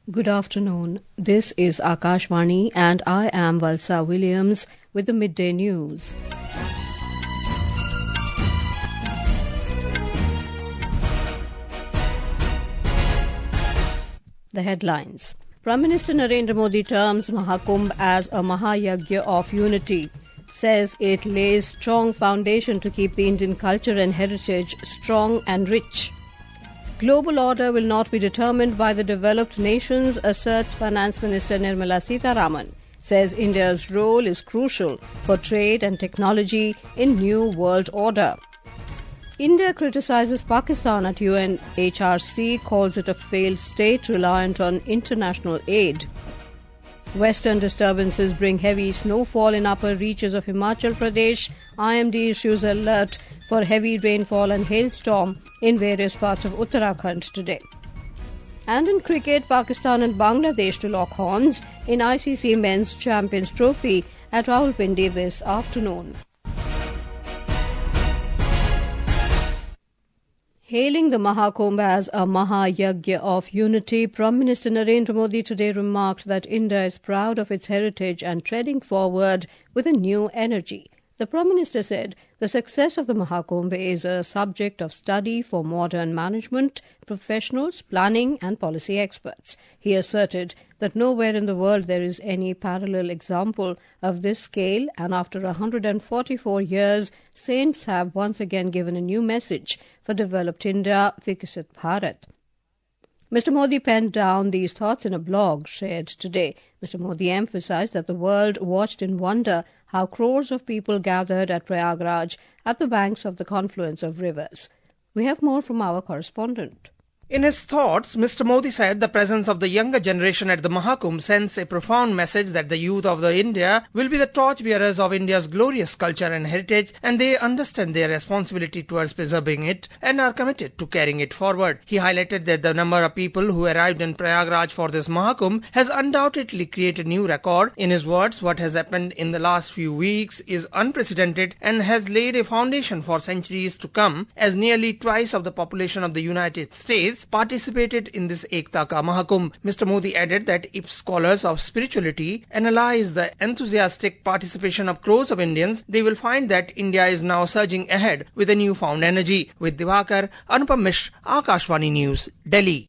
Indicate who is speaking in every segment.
Speaker 1: Good afternoon. This is Akashvani and I am Valsa Williams with the Midday News. The headlines. Prime Minister Narendra Modi terms Mahakumbh as a Mahayagya of Unity, says it lays strong foundation to keep the Indian culture and heritage strong and rich. Global order will not be determined by the developed nations, asserts Finance Minister Nirmala Sitharaman, says India's role is crucial for trade and technology in new world order. India criticises Pakistan at UNHRC, calls it a failed state reliant on international aid. Western disturbances bring heavy snowfall in upper reaches of Himachal Pradesh. IMD issues alert for heavy rainfall and hailstorm in various parts of Uttarakhand today. And in cricket, Pakistan and Bangladesh to lock horns in ICC Men's Champions Trophy at Rawalpindi this afternoon. Hailing the Mahakumbh as a Mahayagya of Unity, Prime Minister Narendra Modi today remarked that India is proud of its heritage and treading forward with a new energy. The Prime Minister said the success of the Mahakumbh is a subject of study for modern management, professionals, planning and policy experts. He asserted that nowhere in the world there is any parallel example of this scale, and after 144 years, saints have once again given a new message for developed India, Viksit Bharat. Mr. Modi penned down these thoughts in a blog shared today. Mr. Modi emphasized that the world watched in wonder how crores of people gathered at Prayagraj at the banks of the confluence of rivers. We have more from our correspondent.
Speaker 2: In his thoughts, Mr. Modi said the presence of the younger generation at the Mahakumbh sends a profound message that the youth of the India will be the torchbearers of India's glorious culture and heritage, and they understand their responsibility towards preserving it and are committed to carrying it forward. He highlighted that the number of people who arrived in Prayagraj for this Mahakumbh has undoubtedly created a new record. In his words, what has happened in the last few weeks is unprecedented and has laid a foundation for centuries to come, as nearly twice of the population of the United States participated in this Ekta Ka Mahakumbh. Mr. Modi added that if scholars of spirituality analyze the enthusiastic participation of crores of Indians, they will find that India is now surging ahead with a newfound energy. With Divakar, Anupam Mishra, Akashvani News, Delhi.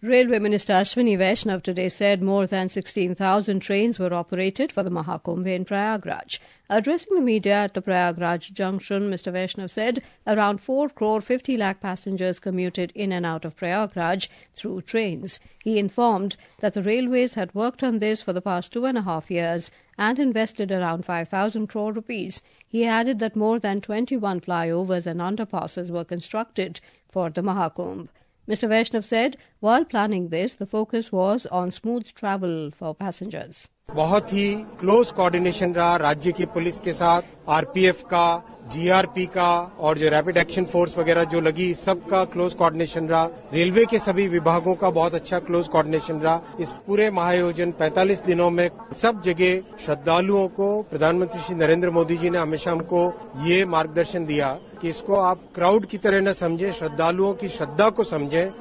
Speaker 1: Railway Minister Ashwini Vaishnav today said more than 16,000 trains were operated for the Mahakumbh in Prayagraj. Addressing the media at the Prayagraj junction, Mr. Vaishnav said around 4 crore 50 lakh passengers commuted in and out of Prayagraj through trains. He informed that the railways had worked on this for the past 2.5 years and invested around 5,000 crore rupees. He added that more than 21 flyovers and underpasses were constructed for the Mahakumbh. Mr. Vaishnav said, while planning this, the focus was on smooth travel for passengers.
Speaker 3: बहुत ही close coordination रहा राज्य की police के साथ, RPF का, GRP का और जो रैपिड एक्शन फोर्स वगैरह जो लगी, सबका क्लोज कोऑर्डिनेशन रहा। रेलवे के सभी विभागों का बहुत अच्छा क्लोज कोऑर्डिनेशन रहा। इस पूरे महाआयोजन 45 दिनों में सब जगह श्रद्धालुओं को प्रधानमंत्री श्री नरेंद्र मोदी जी ने हमेशा हमको ये मार्गदर्शन दिया कि इसको आप क्राउड की तरह न समझें, श्रद्धालुओं की श्रद्धा को समझें।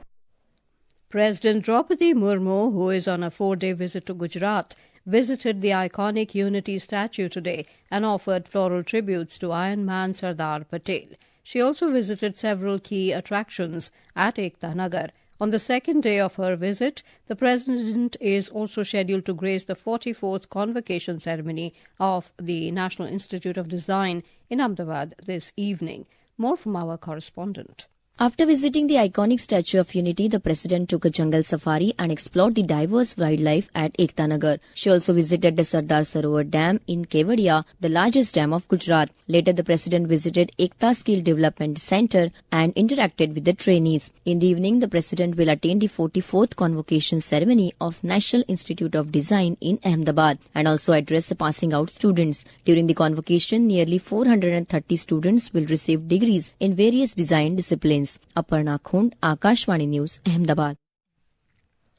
Speaker 1: President Rawalpindi Murmu, who is on a 4-day visit to Gujarat, visited the iconic Unity statue today and offered floral tributes to Iron Man Sardar Patel. She also visited several key attractions at Ekta Nagar. On the second day of her visit, the President is also scheduled to grace the 44th convocation ceremony of the National Institute of Design in Ahmedabad this evening. More from our correspondent.
Speaker 4: After visiting the iconic Statue of Unity, the President took a jungle safari and explored the diverse wildlife at Ekta Nagar. She also visited the Sardar Sarovar Dam in Kevadia, the largest dam of Gujarat. Later, the President visited Ekta Skill Development Centre and interacted with the trainees. In the evening, the President will attend the 44th convocation ceremony of National Institute of Design in Ahmedabad and also address the passing out students. During the convocation, nearly 430 students will receive degrees in various design disciplines. Aparna Khund, Akashvani News, Ahmedabad.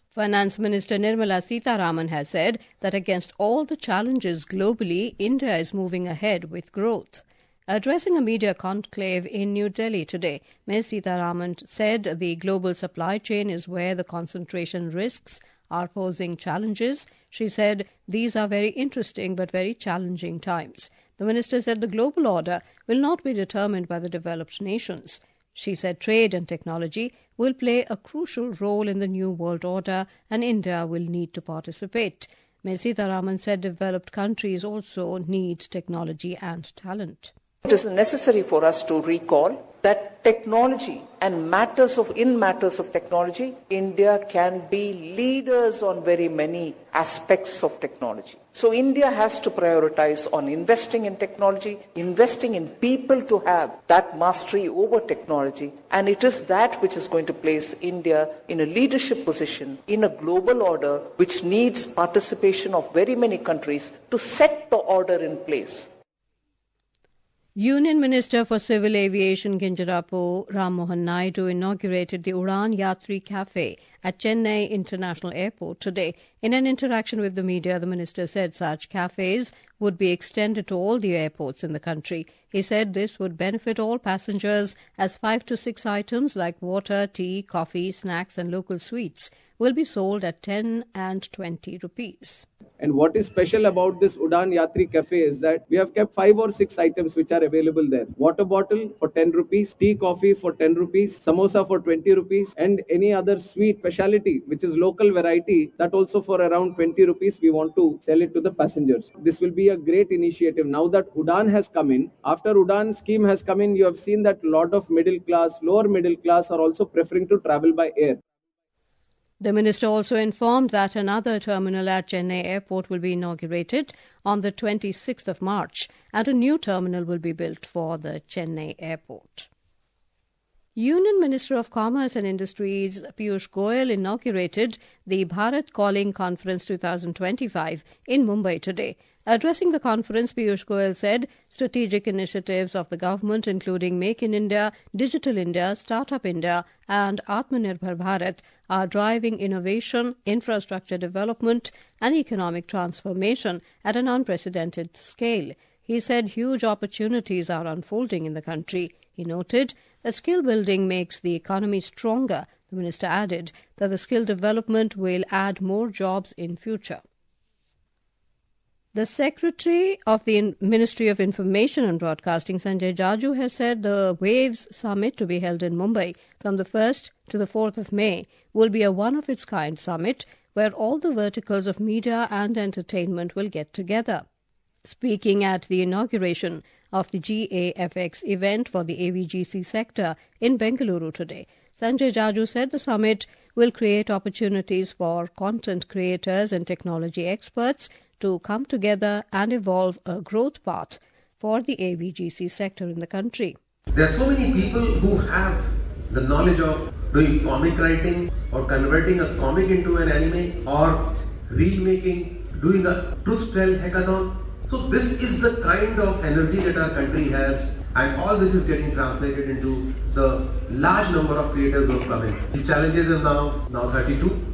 Speaker 1: Finance Minister Nirmala Sitharaman has said that against all the challenges globally, India is moving ahead with growth. Addressing a media conclave in New Delhi today, Ms. Sitharaman said the global supply chain is where the concentration risks are posing challenges. She said these are very interesting but very challenging times. The minister said the global order will not be determined by the developed nations. She said trade and technology will play a crucial role in the new world order and India will need to participate. Ms. Sitharaman said developed countries also need technology and talent.
Speaker 5: It is necessary for us to recall that technology and in matters of technology, India can be leaders on very many aspects of technology. So India has to prioritize on investing in technology, investing in people to have that mastery over technology, and it is that which is going to place India in a leadership position in a global order which needs participation of very many countries to set the order in place.
Speaker 1: Union Minister for Civil Aviation Kinjarapu Ram Mohan Naidu inaugurated the Udan Yatri Cafe at Chennai International Airport today. In an interaction with the media, the minister said such cafes would be extended to all the airports in the country. He said this would benefit all passengers as 5 to 6 items like water, tea, coffee, snacks and local sweets will be sold at 10 and 20 rupees.
Speaker 6: And what is special about this Udan Yatri Cafe is that we have kept 5 or 6 items which are available there. Water bottle for 10 rupees, tea coffee for 10 rupees, samosa for 20 rupees, and any other sweet speciality which is local variety, that also for around 20 rupees we want to sell it to the passengers. This will be a great initiative. Now that Udan has come in, after Udan scheme has come in, you have seen that a lot of middle class, lower middle class are also preferring to travel by air.
Speaker 1: The minister also informed that another terminal at Chennai Airport will be inaugurated on the 26th of March and a new terminal will be built for the Chennai Airport. Union Minister of Commerce and Industries Piyush Goyal inaugurated the Bharat Calling Conference 2025 in Mumbai today. Addressing the conference, Piyush Goyal said strategic initiatives of the government including Make in India, Digital India, Startup India and Atmanirbhar Bharat are driving innovation, infrastructure development and economic transformation at an unprecedented scale. He said huge opportunities are unfolding in the country. He noted that skill building makes the economy stronger. The minister added that the skill development will add more jobs in future. The Secretary of the Ministry of Information and Broadcasting, Sanjay Jaju, has said the WAVES Summit to be held in Mumbai from the 1st to the 4th of May will be a one-of-its-kind summit where all the verticals of media and entertainment will get together. Speaking at the inauguration of the GAFX event for the AVGC sector in Bengaluru today, Sanjay Jaju said the summit will create opportunities for content creators and technology experts to come together and evolve a growth path for the AVGC sector in the country.
Speaker 7: There are so many people who have the knowledge of doing comic writing or converting a comic into an anime or reel making, doing a truth tell hackathon. So this is the kind of energy that our country has, and all this is getting translated into the large number of creators who have come in. These challenges are now 32.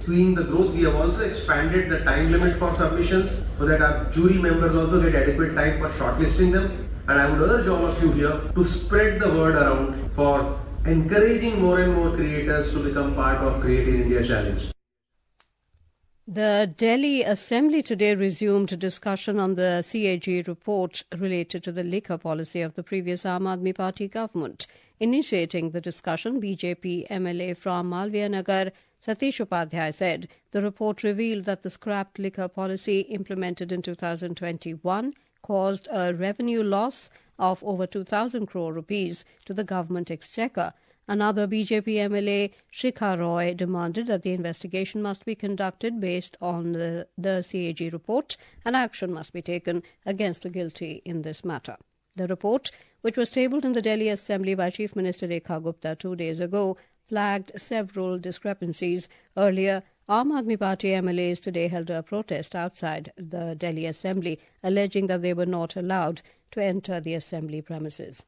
Speaker 7: Seeing the growth, we have also expanded the time limit for submissions so that our jury members also get adequate time for shortlisting them. And I would urge all of you here to spread the word around for encouraging more and more creators to become part of Creating India Challenge.
Speaker 1: The Delhi Assembly today resumed discussion on the CAG report related to the liquor policy of the previous Aam Aadmi Party government. Initiating the discussion, BJP MLA from Malviya Nagar, Satish Upadhyay, said the report revealed that the scrapped liquor policy implemented in 2021 caused a revenue loss of over 2,000 crore rupees to the government exchequer. Another BJP MLA, Shikha Roy, demanded that the investigation must be conducted based on the CAG report and action must be taken against the guilty in this matter. The report, which was tabled in the Delhi Assembly by Chief Minister Rekha Gupta 2 days ago, flagged several discrepancies. Earlier, Aam Aadmi Party MLAs today held a protest outside the Delhi Assembly, alleging that they were not allowed to enter the Assembly premises.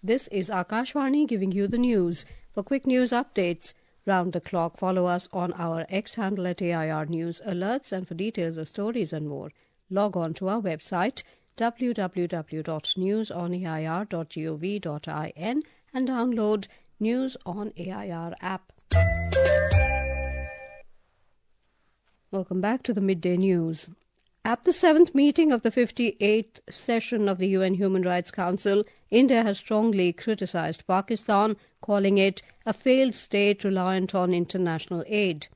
Speaker 1: This is Akashvani giving you the news. For quick news updates round the clock, follow us on our X handle at AIR News Alerts, and for details of stories and more, log on to our website www.newsonair.gov.in and download News on AIR app. Welcome back to the Midday News. At the 7th meeting of the 58th session of the UN Human Rights Council, India has strongly criticised Pakistan, calling it a failed state reliant on international aid.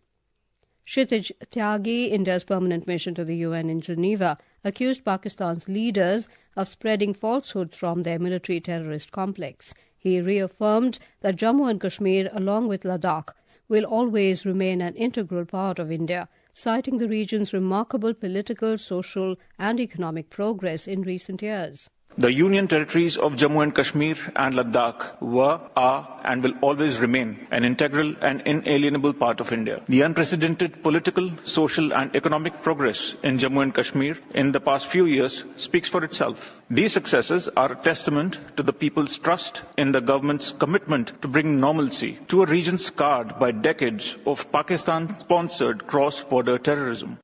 Speaker 1: Kshitij Tyagi, India's permanent mission to the UN in Geneva, accused Pakistan's leaders of spreading falsehoods from their military terrorist complex. He reaffirmed that Jammu and Kashmir, along with Ladakh, will always remain an integral part of India, citing the region's remarkable political, social and economic progress in recent years.
Speaker 8: The Union territories of Jammu and Kashmir and Ladakh were, are and will always remain an integral and inalienable part of India. The unprecedented political, social and economic progress in Jammu and Kashmir in the past few years speaks for itself. These successes are a testament to the people's trust in the government's commitment to bring normalcy to a region scarred by decades of Pakistan-sponsored cross-border terrorism.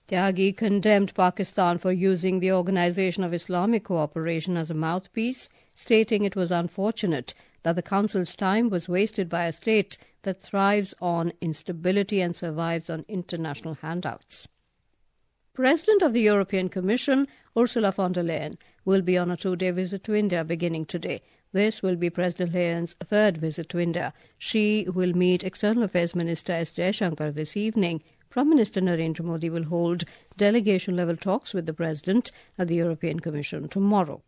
Speaker 1: Tyagi condemned Pakistan for using the Organization of Islamic Cooperation as a mouthpiece, stating it was unfortunate that the Council's time was wasted by a state that thrives on instability and survives on international handouts. President of the European Commission, Ursula von der Leyen, will be on a 2-day visit to India beginning today. This will be President Leyen's third visit to India. She will meet External Affairs Minister S. Jaishankar this evening. Prime Minister Narendra Modi will hold delegation-level talks with the President at the European Commission tomorrow.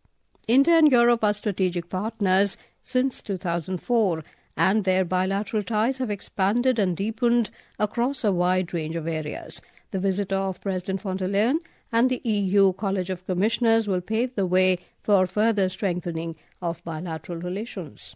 Speaker 1: India and Europe are strategic partners since 2004, and their bilateral ties have expanded and deepened across a wide range of areas. The visit of President von der Leyen and the EU College of Commissioners will pave the way for further strengthening of bilateral relations.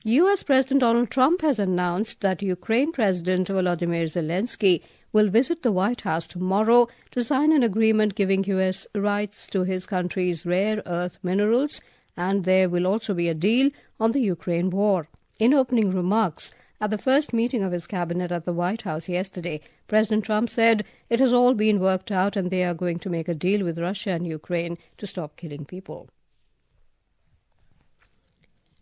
Speaker 1: U.S. President Donald Trump has announced that Ukraine President Volodymyr Zelensky will visit the White House tomorrow to sign an agreement giving U.S. rights to his country's rare earth minerals, and there will also be a deal on the Ukraine war. In opening remarks at the first meeting of his cabinet at the White House yesterday, President Trump said it has all been worked out and they are going to make a deal with Russia and Ukraine to stop killing people.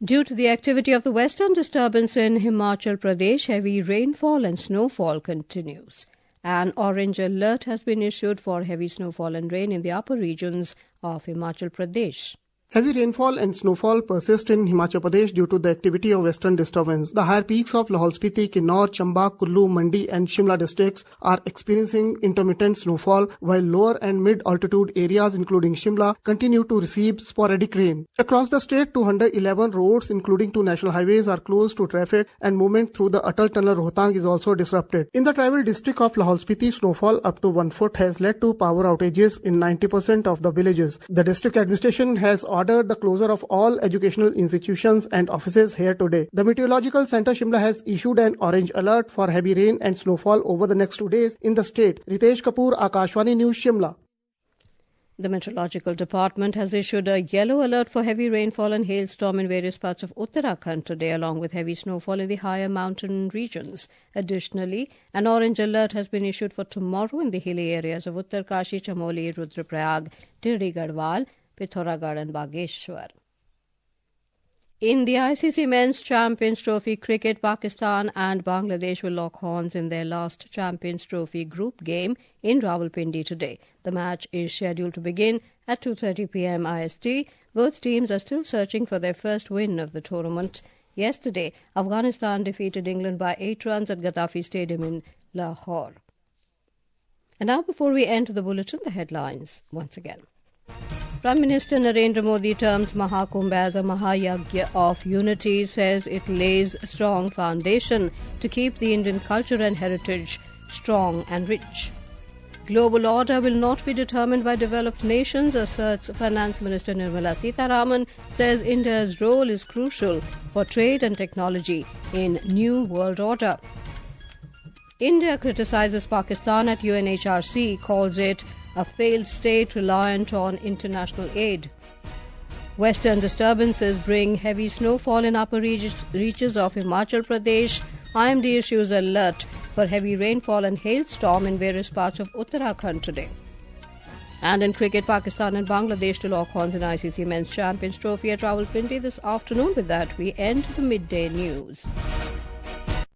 Speaker 1: Due to the activity of the western disturbance in Himachal Pradesh, heavy rainfall and snowfall continues. An orange alert has been issued for heavy snowfall and rain in the upper regions of Himachal Pradesh.
Speaker 9: Heavy rainfall and snowfall persist in Himachal Pradesh due to the activity of western disturbance. The higher peaks of Rawalpindi, Kinnaur, Chamba, Kullu, Mandi and Shimla districts are experiencing intermittent snowfall, while lower and mid-altitude areas including Shimla continue to receive sporadic rain. Across the state, 211 roads including 2 national highways are closed to traffic and movement through the Atal Tunnel Rohtang is also disrupted. In the tribal district of Rawalpindi, snowfall up to 1 foot has led to power outages in 90% of the villages. The district administration has ordered the closure of all educational institutions and offices here today. The Meteorological Centre Shimla has issued an orange alert for heavy rain and snowfall over the next 2 days in the state. Ritesh Kapoor, Akashvani News, Shimla.
Speaker 1: The Meteorological Department has issued a yellow alert for heavy rainfall and hailstorm in various parts of Uttarakhand today, along with heavy snowfall in the higher mountain regions. Additionally, an orange alert has been issued for tomorrow in the hilly areas of Uttarkashi, Chamoli, Rudraprayag, Tirdi Garhwal, Pithoragarh and Bageshwar. In the ICC Men's Champions Trophy cricket, Pakistan and Bangladesh will lock horns in their last Champions Trophy group game in Rawalpindi today. The match is scheduled to begin at 2:30 p.m. IST. Both teams are still searching for their first win of the tournament. Yesterday, Afghanistan defeated England by 8 runs at Gaddafi Stadium in Lahore. And now, before we end the bulletin, the headlines once again. Prime Minister Narendra Modi terms Mahakumbh as a Mahayagya of Unity, says it lays a strong foundation to keep the Indian culture and heritage strong and rich. Global order will not be determined by developed nations, asserts Finance Minister Nirmala Sitharaman, says India's role is crucial for trade and technology in new world order. India criticises Pakistan at UNHRC, calls it a failed state reliant on international aid. Western disturbances bring heavy snowfall in upper reaches of Himachal Pradesh. IMD issues alert for heavy rainfall and hailstorm in various parts of Uttarakhand today. And in cricket, Pakistan and Bangladesh to lock horns in ICC Men's Champions Trophy at Rawalpindi this afternoon. With that, we end the midday news.